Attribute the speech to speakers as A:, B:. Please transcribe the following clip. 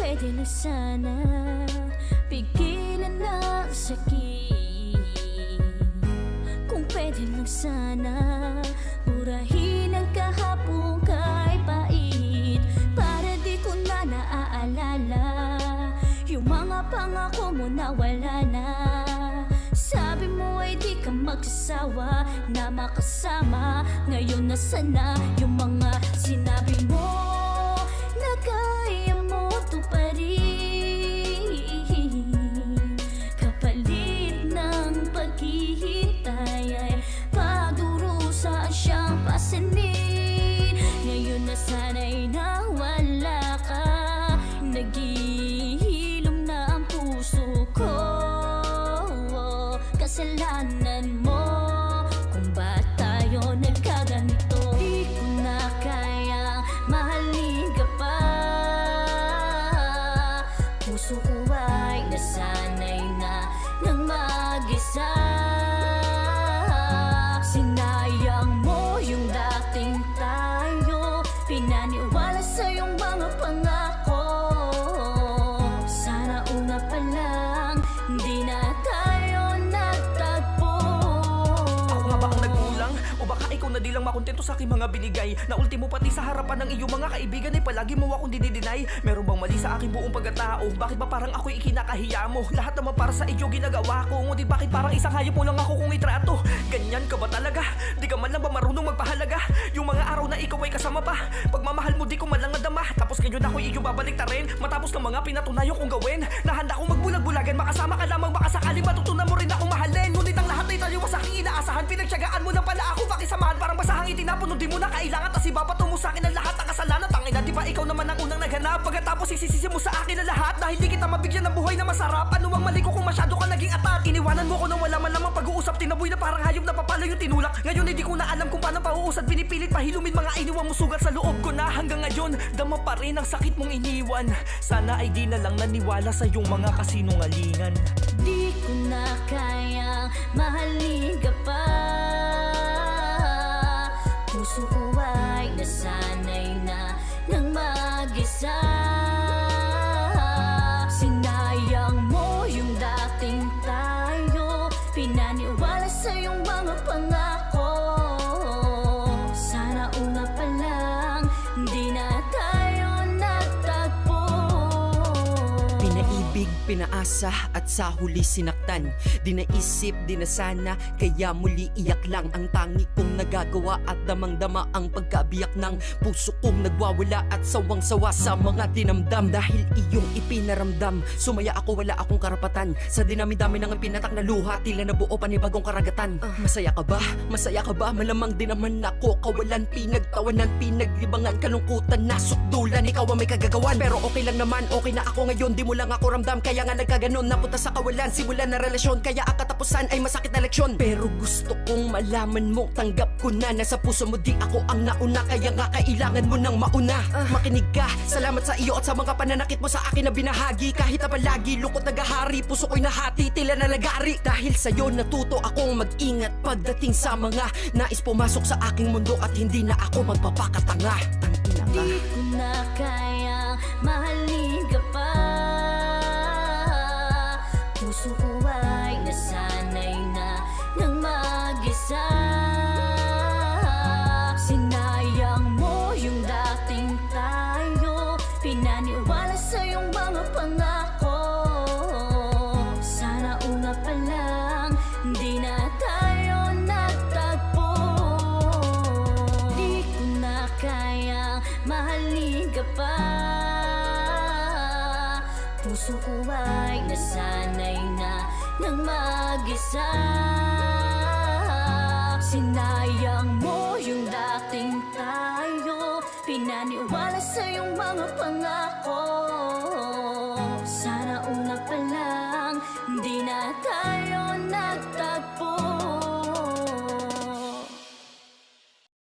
A: pwede na sana pigilan ang sakit. Kung pwede lang sana murahin ang kahapong kay pait, para di ko na naaalala yung mga pangako mo na wala na. Sabi mo ay di ka magsasawa na makasama. Ngayon nasaan na yung mga sinabi mo na kaya mo tuparin, kapalit ng paghihintay ay pagdurusa siyang pasanin. Ngayon na sana'y nawala ka, naghihilom na ang puso ko. Kasalanan mo kung ba't tayo nagkaganito. Di ko na kayang mahalin ka pa. Puso ko ay nasanay na nang mag-isa. Sinayang mo yung dating tayo, pinaniwala sa iyong mga pangako. Sana una pa lang hindi na tayo nagtagpo.
B: Ako nga ba ang nagkulang? O baka ikaw na di lang makontento sa aking mga binigay, na ultimo pati sa harapan ng iyong mga kaibigan ay palagi mo akong dinidinay. Meron bang mali sa aking buong pagkatao? Bakit ba parang ako'y ikinakahiya mo? Lahat naman para sa iyo ginagawa ko, ngunit bakit parang isang hayop mo lang ako kung itrato? Ganyan ka ba talaga? Di ka man lang ba marunong magpahalaga? Yung mga araw na ikaw ay kasama pa, pagmamahal mo di ko man lang nadama. Tapos ngayon ako'y iyo babalik ta rin, matapos ng mga pinatunayo kong gawin. Nahanda kong magbulag-bulagan, makasama ka lamang baka sakali matutunan mo rin akong mahalin. Ngunit ang lahat ay taliwas sa aking inaasahan, pinagtiyagaan mo na pala ako pakisamahan. Parang basahang itinapon, di mo na kailangan, tas ibabato mo sa akin ang lahat ng kasalanan. Tangina, di ba ikaw naman ang unang naghanap? Pagkatapos isisisi mo sa akin ang lahat, dahil di kita mabigyan ng buhay na masarap. Ano ang mali ko kung masyado ka naging atat? Iniwanan mo ko nang wala man lamang pag-uusap, tinaboy na parang hayop na papalo yung tinulak. Ngayon hindi ko na alam kung paano pauusad, pinipilit pahilumin mga iniwang mo sugat sa loob ko na hanggang ngayon. Dama pa rin ang sakit mong iniwan. Sana ay di na lang naniwala sa iyong mga kasinungalingan.
A: Di ko na kayang mahalin ka pa. Puso ko ay nasanay na nang mag-isa. Sinayang mo yung dating tayo, pinaniwala sa iyong mga pangako. Sana una pa lang hindi na tayo nagtagpo.
C: Pinaibig, pinaasa at sa huli sinaktan. Di naisip, di na sana, kaya muli iyak lang ang tangi kong nagagawa. At damang-dama ang pagkabiyak ng puso kong nagwawala at sawang-sawa sa mga dinamdam. Dahil iyong ipinaramdam, sumaya ako, wala akong karapatan. Sa dinami-dami ng pinatak na luha, tila nabuo panibagong karagatan. Masaya ka ba? Masaya ka ba? Malamang din naman ako kawalan, pinagtawanan, pinaglibangan, kalungkutan, nasukdulan. Ikaw ang may kagagawan, pero okay lang naman, okay na ako ngayon. Di mo lang ako ramdam, kaya nga nagkaganon. Napunta sa kawalan, simulan na relasyon, kaya ang katapusan ay masakit na leksyon. Pero gusto kong malaman mo, tanggap ko na nasa puso mo di ako ang nauna, kaya nga kailangan mo nang mauna. Makinig ka, salamat sa iyo at sa mga pananakit mo sa akin na binahagi. Kahit na palagi lungkot nagahari, puso ko'y nahati, tila nalagari. Dahil sa'yo natuto akong mag-ingat pagdating sa mga nais pumasok sa aking mundo, at hindi na ako magpapakatanga. Tangina ka.
A: Di ko na kayang mahalin ka pa. Puso ko ay nasanay na nang mag-isa. Sinayang mo yung dating tayo, pinaniwala sa iyong mga pangako. Sana una pa lang hindi na tayo nagtagpo. Di ko na kayang mahalin ka pa. Puso ko ay nasanay na nang mag-isa. Sinayang mo yung dating tayo, pinaniwala sa iyong mga pangako. Sana